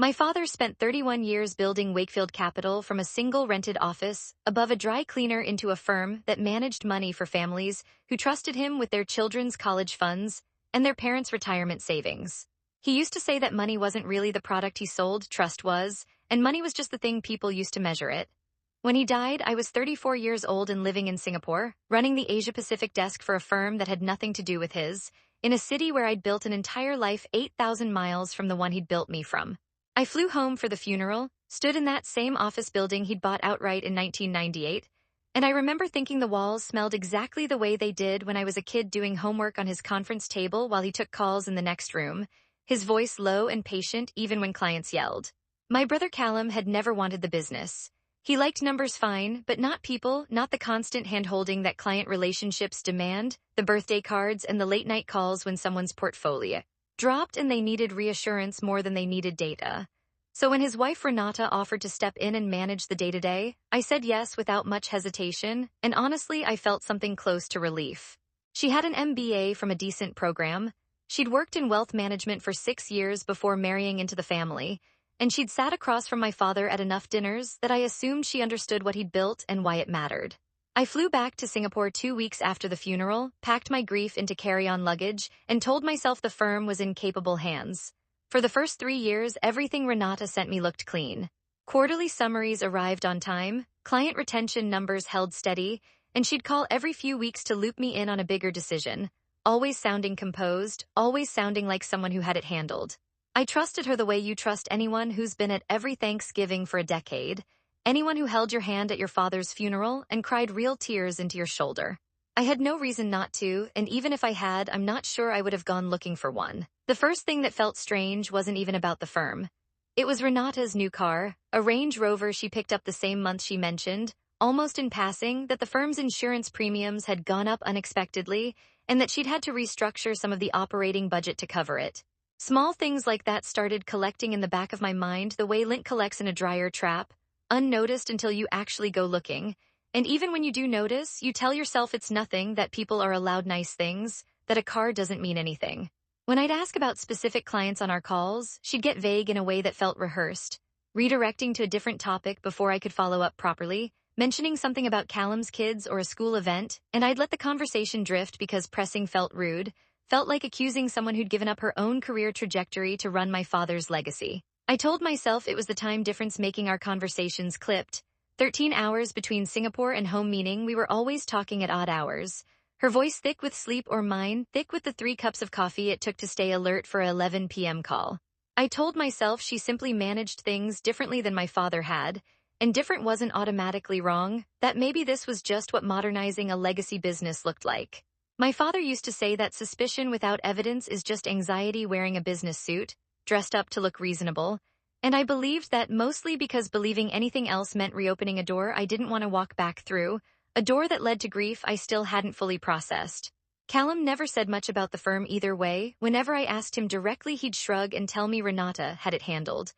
My father spent 31 years building Wakefield Capital from a single rented office above a dry cleaner into a firm that managed money for families who trusted him with their children's college funds and their parents' retirement savings. He used to say that money wasn't really the product he sold, trust was, and money was just the thing people used to measure it. When he died, I was 34 years old and living in Singapore, running the Asia-Pacific desk for a firm that had nothing to do with his, in a city where I'd built an entire life 8,000 miles from the one he'd built me from. I flew home for the funeral, stood in that same office building he'd bought outright in 1998, and I remember thinking the walls smelled exactly the way they did when I was a kid doing homework on his conference table while he took calls in the next room, his voice low and patient even when clients yelled. My brother Callum had never wanted the business. He liked numbers fine, but not people, not the constant hand-holding that client relationships demand, the birthday cards and the late-night calls when someone's portfolio dropped and they needed reassurance more than they needed data. So when his wife Renata offered to step in and manage the day-to-day, I said yes without much hesitation, and honestly I felt something close to relief. She had an MBA from a decent program. She'd worked in wealth management for 6 years before marrying into the family, and she'd sat across from my father at enough dinners that I assumed she understood what he'd built and why it mattered. I flew back to Singapore 2 weeks after the funeral, packed my grief into carry-on luggage, and told myself the firm was in capable hands. For the first 3 years, everything Renata sent me looked clean. Quarterly summaries arrived on time, client retention numbers held steady, and she'd call every few weeks to loop me in on a bigger decision, always sounding composed, always sounding like someone who had it handled. I trusted her the way you trust anyone who's been at every Thanksgiving for a decade, anyone who held your hand at your father's funeral and cried real tears into your shoulder. I had no reason not to, and even if I had, I'm not sure I would have gone looking for one. The first thing that felt strange wasn't even about the firm. It was Renata's new car, a Range Rover she picked up the same month she mentioned, almost in passing, that the firm's insurance premiums had gone up unexpectedly and that she'd had to restructure some of the operating budget to cover it. Small things like that started collecting in the back of my mind the way lint collects in a dryer trap, unnoticed until you actually go looking. And even when you do notice, you tell yourself it's nothing, that people are allowed nice things, that a car doesn't mean anything. When I'd ask about specific clients on our calls, she'd get vague in a way that felt rehearsed, redirecting to a different topic before I could follow up properly, mentioning something about Callum's kids or a school event, and I'd let the conversation drift because pressing felt rude, felt like accusing someone who'd given up her own career trajectory to run my father's legacy. I told myself it was the time difference making our conversations clipped. 13 hours between Singapore and home, meaning we were always talking at odd hours. Her voice thick with sleep, or mine thick with the 3 cups of coffee it took to stay alert for a 11 p.m. call. I told myself she simply managed things differently than my father had, and different wasn't automatically wrong, that maybe this was just what modernizing a legacy business looked like. My father used to say that suspicion without evidence is just anxiety wearing a business suit, dressed up to look reasonable, and I believed that mostly because believing anything else meant reopening a door I didn't want to walk back through, a door that led to grief I still hadn't fully processed. Callum never said much about the firm either way. Whenever I asked him directly, he'd shrug and tell me Renata had it handled,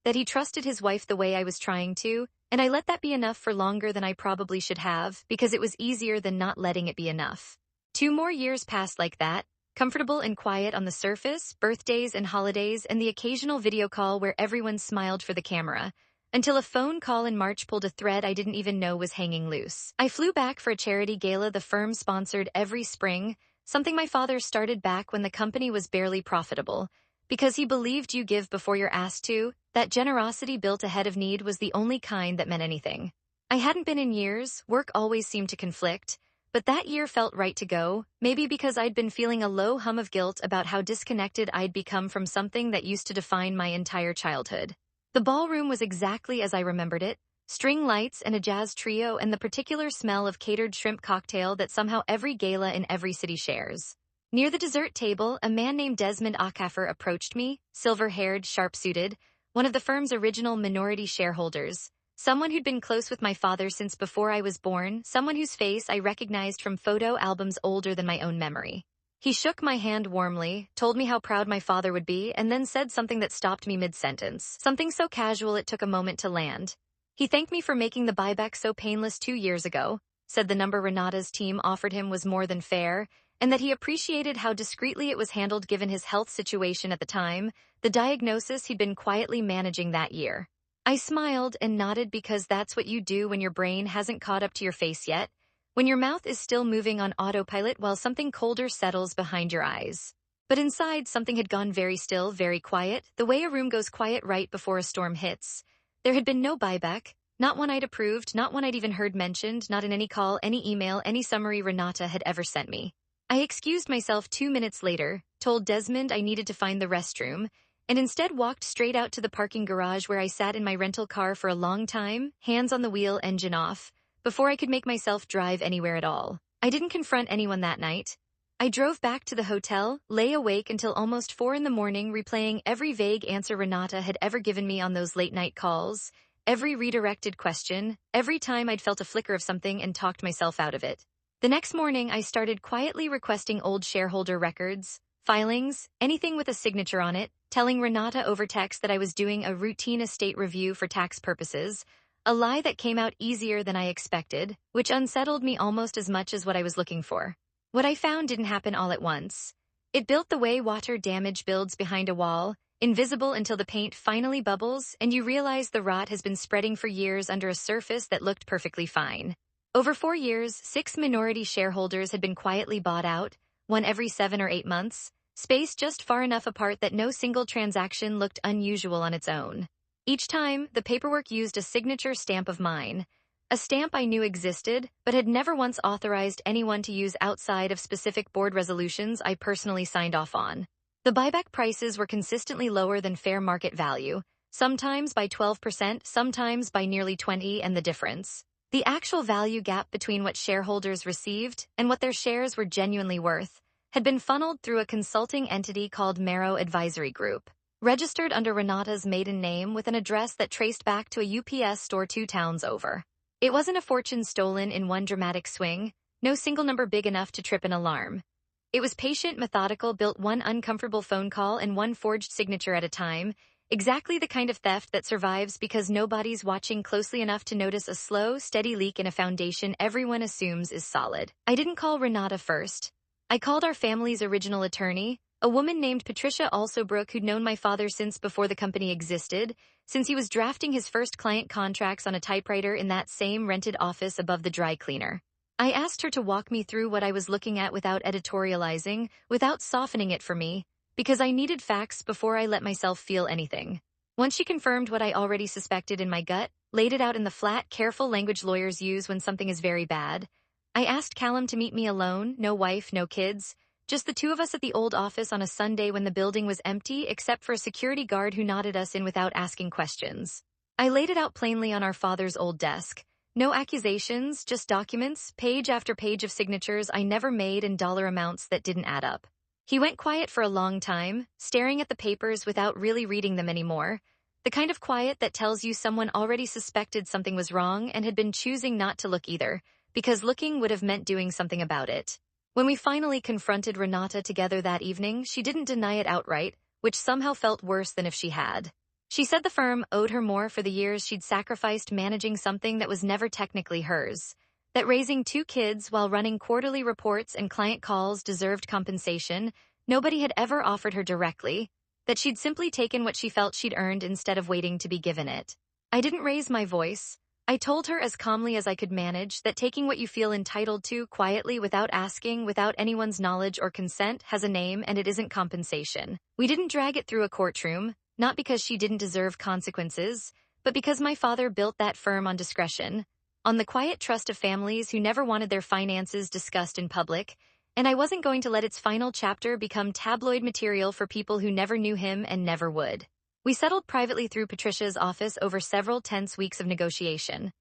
that he trusted his wife the way I was trying to, and I let that be enough for longer than I probably should have, because it was easier than not letting it be enough. 2 more years passed like that, comfortable and quiet on the surface, birthdays and holidays, and the occasional video call where everyone smiled for the camera, until a phone call in March pulled a thread I didn't even know was hanging loose. I flew back for a charity gala the firm sponsored every spring, something my father started back when the company was barely profitable, because he believed you give before you're asked to. That generosity built ahead of need was the only kind that meant anything. I hadn't been in years, work always seemed to conflict, but that year felt right to go, maybe because I'd been feeling a low hum of guilt about how disconnected I'd become from something that used to define my entire childhood. The ballroom was exactly as I remembered it, string lights and a jazz trio and the particular smell of catered shrimp cocktail that somehow every gala in every city shares. Near the dessert table, a man named Desmond Akaffer approached me, silver-haired, sharp-suited, one of the firm's original minority shareholders, someone who'd been close with my father since before I was born, someone whose face I recognized from photo albums older than my own memory. He shook my hand warmly, told me how proud my father would be, and then said something that stopped me mid-sentence, something so casual it took a moment to land. He thanked me for making the buyback so painless 2 years ago, said the number Renata's team offered him was more than fair, and that he appreciated how discreetly it was handled given his health situation at the time, the diagnosis he'd been quietly managing that year. I smiled and nodded because that's what you do when your brain hasn't caught up to your face yet, when your mouth is still moving on autopilot while something colder settles behind your eyes. But inside, something had gone very still, very quiet, the way a room goes quiet right before a storm hits. There had been no buyback, not one I'd approved, not one I'd even heard mentioned, not in any call, any email, any summary Renata had ever sent me. I excused myself 2 minutes later, told Desmond I needed to find the restroom, and instead walked straight out to the parking garage where I sat in my rental car for a long time, hands on the wheel, engine off, before I could make myself drive anywhere at all. I didn't confront anyone that night. I drove back to the hotel, lay awake until almost 4 in the morning replaying every vague answer Renata had ever given me on those late-night calls, every redirected question, every time I'd felt a flicker of something and talked myself out of it. The next morning, I started quietly requesting old shareholder records, filings, anything with a signature on it, telling Renata over text that I was doing a routine estate review for tax purposes, a lie that came out easier than I expected, which unsettled me almost as much as what I was looking for. What I found didn't happen all at once. It built the way water damage builds behind a wall, invisible until the paint finally bubbles and you realize the rot has been spreading for years under a surface that looked perfectly fine. Over 4 years, 6 minority shareholders had been quietly bought out, one every 7 or 8 months, spaced just far enough apart that no single transaction looked unusual on its own. Each time, the paperwork used a signature stamp of mine, a stamp I knew existed, but had never once authorized anyone to use outside of specific board resolutions I personally signed off on. The buyback prices were consistently lower than fair market value, sometimes by 12%, sometimes by nearly 20%, and the difference, the actual value gap between what shareholders received and what their shares were genuinely worth, had been funneled through a consulting entity called Marrow Advisory Group, registered under Renata's maiden name with an address that traced back to a UPS store 2 towns over. It wasn't a fortune stolen in one dramatic swing, no single number big enough to trip an alarm. It was patient, methodical, built one uncomfortable phone call and one forged signature at a time, exactly the kind of theft that survives because nobody's watching closely enough to notice a slow, steady leak in a foundation everyone assumes is solid. I didn't call Renata first. I called our family's original attorney, a woman named Patricia Alsobrook who'd known my father since before the company existed, since he was drafting his first client contracts on a typewriter in that same rented office above the dry cleaner. I asked her to walk me through what I was looking at without editorializing, without softening it for me, because I needed facts before I let myself feel anything. Once she confirmed what I already suspected in my gut, laid it out in the flat, careful language lawyers use when something is very bad, I asked Callum to meet me alone, no wife, no kids, just the 2 of us at the old office on a Sunday when the building was empty except for a security guard who nodded us in without asking questions. I laid it out plainly on our father's old desk. No accusations, just documents, page after page of signatures I never made and dollar amounts that didn't add up. He went quiet for a long time, staring at the papers without really reading them anymore, the kind of quiet that tells you someone already suspected something was wrong and had been choosing not to look either, because looking would have meant doing something about it. When we finally confronted Renata together that evening, she didn't deny it outright, which somehow felt worse than if she had. She said the firm owed her more for the years she'd sacrificed managing something that was never technically hers, that raising 2 kids while running quarterly reports and client calls deserved compensation nobody had ever offered her directly, that she'd simply taken what she felt she'd earned instead of waiting to be given it. I didn't raise my voice. I told her as calmly as I could manage that taking what you feel entitled to quietly without asking, without anyone's knowledge or consent, has a name and it isn't compensation. We didn't drag it through a courtroom, not because she didn't deserve consequences, but because my father built that firm on discretion, on the quiet trust of families who never wanted their finances discussed in public, and I wasn't going to let its final chapter become tabloid material for people who never knew him and never would. We settled privately through Patricia's office over several tense weeks of negotiation.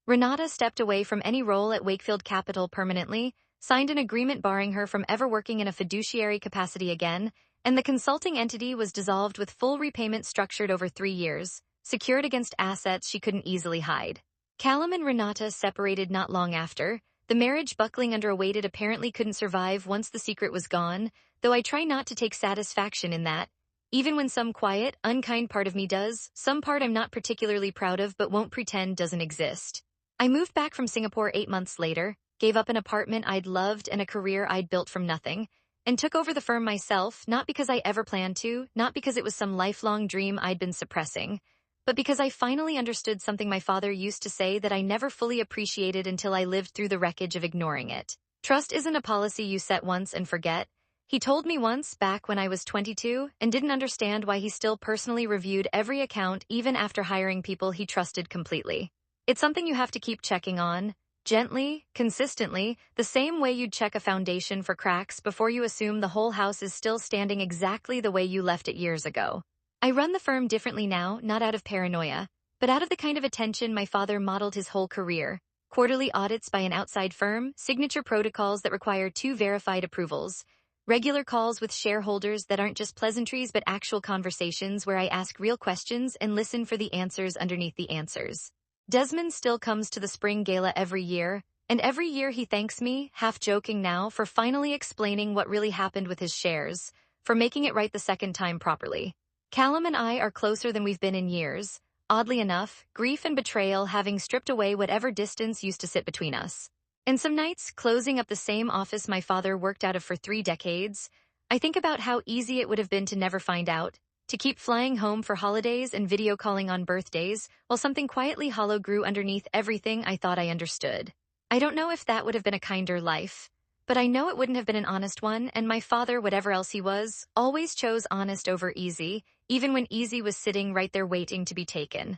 Renata stepped away from any role at Wakefield Capital permanently, signed an agreement barring her from ever working in a fiduciary capacity again, and the consulting entity was dissolved with full repayment structured over 3 years, secured against assets she couldn't easily hide. Callum and Renata separated not long after, the marriage buckling under a weight it apparently couldn't survive once the secret was gone, though I try not to take satisfaction in that. Even when some quiet, unkind part of me does, some part I'm not particularly proud of but won't pretend doesn't exist. I moved back from Singapore 8 months later, gave up an apartment I'd loved and a career I'd built from nothing, and took over the firm myself, not because I ever planned to, not because it was some lifelong dream I'd been suppressing, but because I finally understood something my father used to say that I never fully appreciated until I lived through the wreckage of ignoring it. Trust isn't a policy you set once and forget. He told me once, back when I was 22, and didn't understand why he still personally reviewed every account even after hiring people he trusted completely. It's something you have to keep checking on, gently, consistently, the same way you'd check a foundation for cracks before you assume the whole house is still standing exactly the way you left it years ago. I run the firm differently now, not out of paranoia, but out of the kind of attention my father modeled his whole career. Quarterly audits by an outside firm, signature protocols that require 2 verified approvals, regular calls with shareholders that aren't just pleasantries but actual conversations where I ask real questions and listen for the answers underneath the answers. Desmond still comes to the spring gala every year, and every year he thanks me, half joking now, for finally explaining what really happened with his shares, for making it right the second time properly. Callum and I are closer than we've been in years, oddly enough, grief and betrayal having stripped away whatever distance used to sit between us. And some nights, closing up the same office my father worked out of for 3 decades, I think about how easy it would have been to never find out, to keep flying home for holidays and video calling on birthdays, while something quietly hollow grew underneath everything I thought I understood. I don't know if that would have been a kinder life, but I know it wouldn't have been an honest one, and my father, whatever else he was, always chose honest over easy, even when easy was sitting right there waiting to be taken.